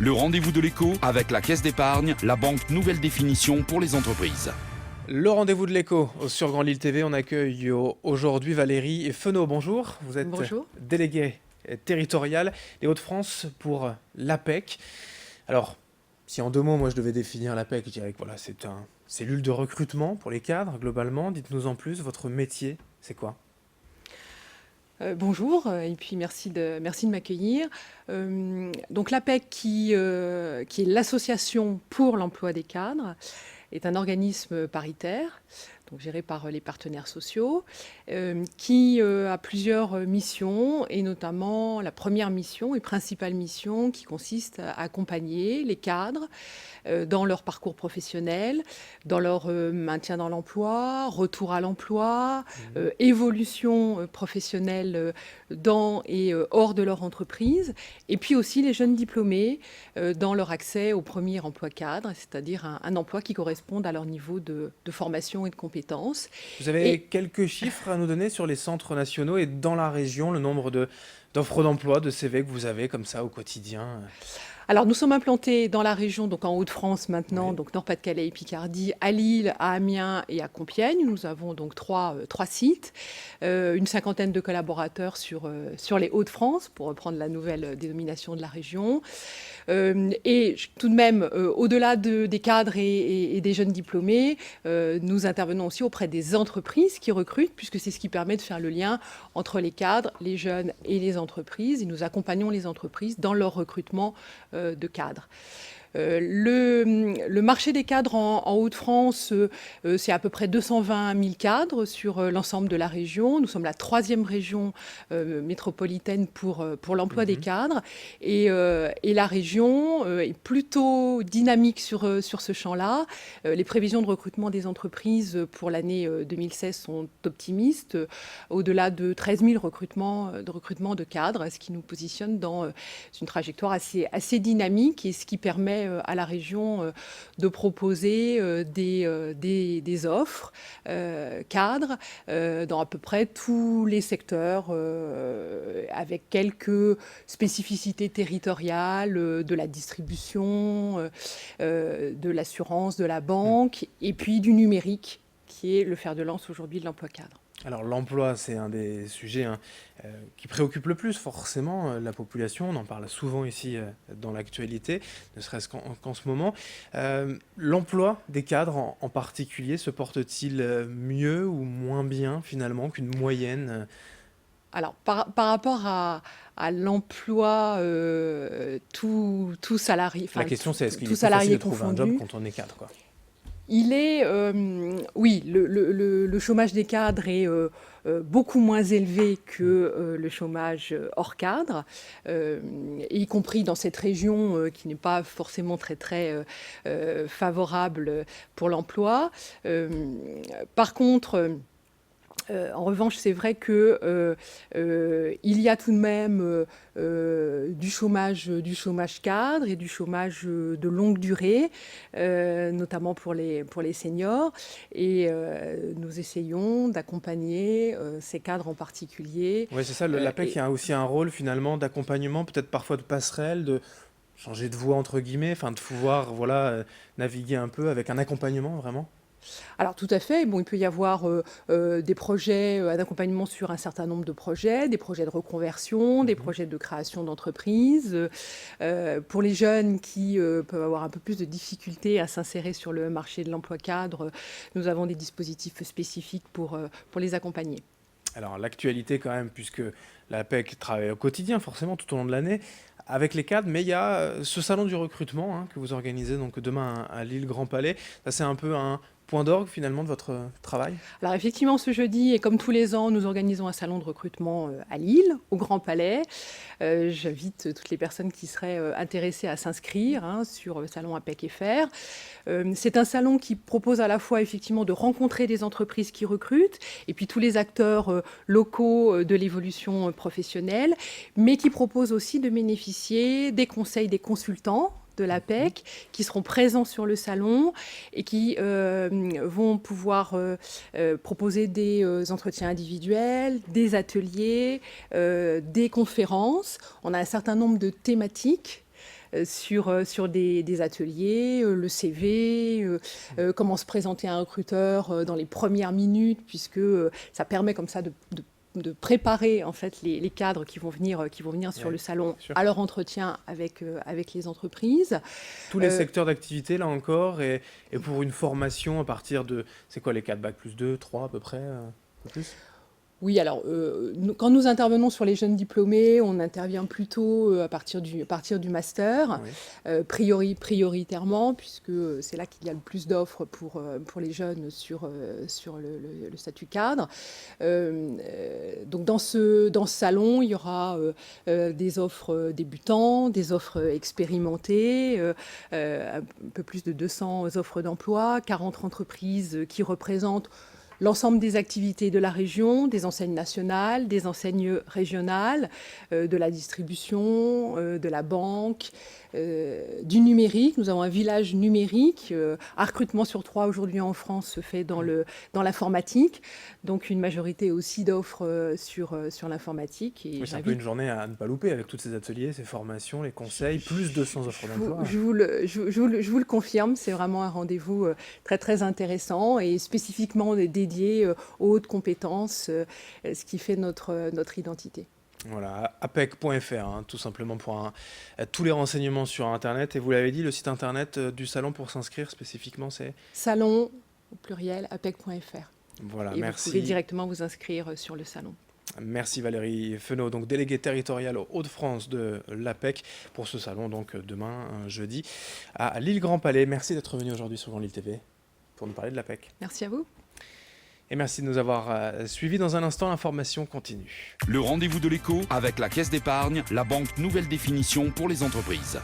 Le rendez-vous de l'écho avec la Caisse d'épargne, la banque nouvelle définition pour les entreprises. Le rendez-vous de l'écho sur Grand Lille TV, on accueille aujourd'hui Valérie Fenot. Bonjour, vous êtes Bonjour. déléguée territoriale des Hauts-de-France pour l'APEC. Alors, si en 2 mots, moi je devais définir l'APEC, je dirais que voilà, c'est une cellule de recrutement pour les cadres, globalement. Dites-nous en plus, votre métier, c'est quoi ? Bonjour et puis merci de m'accueillir. Donc l'APEC qui est l'association pour l'emploi des cadres est un organisme paritaire, donc géré par les partenaires sociaux, qui a plusieurs missions et notamment la première mission et principale mission qui consiste à accompagner les cadres dans leur parcours professionnel, dans leur maintien dans l'emploi, retour à l'emploi, évolution professionnelle dans et hors de leur entreprise, et puis aussi les jeunes diplômés dans leur accès au premier emploi cadre, c'est-à-dire un emploi qui corresponde à leur niveau de formation et de compétences. Vous avez quelques chiffres à nous donner sur les centres nationaux et dans la région, le nombre d'offres d'emploi, de CV que vous avez comme ça au quotidien ? Alors, nous sommes implantés dans la région, donc en Hauts-de-France maintenant, Oui. donc Nord-Pas-de-Calais et Picardie, à Lille, à Amiens et à Compiègne. Nous avons donc trois sites, une cinquantaine de collaborateurs sur les Hauts-de-France, pour reprendre la nouvelle dénomination de la région. Et tout de même, au-delà des cadres et des jeunes diplômés, nous intervenons aussi auprès des entreprises qui recrutent, puisque c'est ce qui permet de faire le lien entre les cadres, les jeunes et les entreprises. Et nous accompagnons les entreprises dans leur recrutement de cadres. Le marché des cadres en Hauts-de-France, c'est à peu près 220 000 cadres sur l'ensemble de la région. Nous sommes la 3e région métropolitaine pour l'emploi des cadres. Et la région est plutôt dynamique sur ce champ-là. Les prévisions de recrutement des entreprises pour l'année 2016 sont optimistes, au-delà de 13 000 recrutements de cadres, ce qui nous positionne dans une trajectoire assez dynamique et ce qui permet à la région de proposer des offres cadres dans à peu près tous les secteurs, avec quelques spécificités territoriales, de la distribution, de l'assurance, de la banque, et puis du numérique, qui est le fer de lance aujourd'hui de l'emploi cadre. Alors l'emploi, c'est un des sujets qui préoccupe le plus forcément la population. On en parle souvent ici dans l'actualité, ne serait-ce qu'en ce moment. L'emploi des cadres en particulier se porte-t-il mieux ou moins bien finalement qu'une moyenne ? Alors, par rapport à l'emploi, tout salarié, La question c'est est-ce qu'il est tout plus facile salarié de trouver un job confondu, quand on est cadre, quoi ? il est, oui, le chômage des cadres est beaucoup moins élevé que le chômage hors cadre, y compris dans cette région qui n'est pas forcément très favorable pour l'emploi. Par contre, en revanche, c'est vrai que il y a tout de même du chômage cadre et du chômage de longue durée, notamment pour les seniors. Et nous essayons d'accompagner ces cadres en particulier. Oui, c'est ça, l'APEC a aussi un rôle finalement d'accompagnement, peut-être parfois de passerelle, de changer de voie entre guillemets, enfin de pouvoir naviguer un peu avec un accompagnement vraiment. Alors tout à fait, bon, il peut y avoir des projets d'accompagnement sur un certain nombre de projets, des projets de reconversion, des projets de création d'entreprises. Pour les jeunes qui peuvent avoir un peu plus de difficultés à s'insérer sur le marché de l'emploi cadre, nous avons des dispositifs spécifiques pour les accompagner. Alors l'actualité quand même, puisque l'APEC travaille au quotidien forcément tout au long de l'année avec les cadres, mais il y a ce salon du recrutement que vous organisez donc demain à Lille Grand Palais. Ça c'est un peu un point d'orgue finalement de votre travail ? Alors effectivement, ce jeudi, et comme tous les ans, nous organisons un salon de recrutement à Lille, au Grand Palais. J'invite toutes les personnes qui seraient intéressées à s'inscrire sur le salon APEC FR. C'est un salon qui propose à la fois effectivement de rencontrer des entreprises qui recrutent et puis tous les acteurs locaux de l'évolution professionnelle, mais qui propose aussi de bénéficier des conseils des consultants de l'APEC qui seront présents sur le salon et qui vont pouvoir proposer des entretiens individuels, des ateliers, des conférences. On a un certain nombre de thématiques sur des ateliers, le CV, comment se présenter à un recruteur dans les premières minutes, puisque ça permet comme ça de préparer en fait les cadres qui vont venir sur le salon à leur entretien avec les entreprises. Tous les secteurs d'activité, là encore, et pour une formation à partir de, c'est quoi les 4 bacs plus 2, 3 à peu près, un peu plus? Oui, alors quand nous intervenons sur les jeunes diplômés, on intervient plutôt à partir du master, prioritairement, puisque c'est là qu'il y a le plus d'offres pour les jeunes sur le statut cadre. Donc dans ce salon, il y aura des offres débutants, des offres expérimentées, un peu plus de 200 offres d'emploi, 40 entreprises qui représentent l'ensemble des activités de la région, des enseignes nationales, des enseignes régionales, de la distribution, de la banque, du numérique. Nous avons un village numérique. Un recrutement sur 3 aujourd'hui en France se fait dans l'informatique. Donc une majorité aussi d'offres sur l'informatique. Oui, c'est un peu une journée à ne pas louper avec tous ces ateliers, ces formations, les conseils, plus 200 offres d'emploi. Je vous le confirme, c'est vraiment un rendez-vous très très intéressant et spécifiquement dédié aux hautes compétences, ce qui fait notre identité. Voilà, apec.fr, tout simplement pour tous les renseignements sur Internet. Et vous l'avez dit, le site Internet du salon pour s'inscrire spécifiquement, c'est salon, au pluriel, apec.fr. Voilà, et merci. Vous pouvez directement vous inscrire sur le salon. Merci Valérie Fenot, donc déléguée territoriale aux Hauts-de-France de l'APEC pour ce salon, donc demain, jeudi, à Lille-Grand-Palais. Merci d'être venu aujourd'hui sur Grand Lille TV pour nous parler de l'APEC. Merci à vous. Et merci de nous avoir suivis. Dans un instant, l'information continue. Le rendez-vous de l'écho avec la Caisse d'épargne, la banque nouvelle définition pour les entreprises.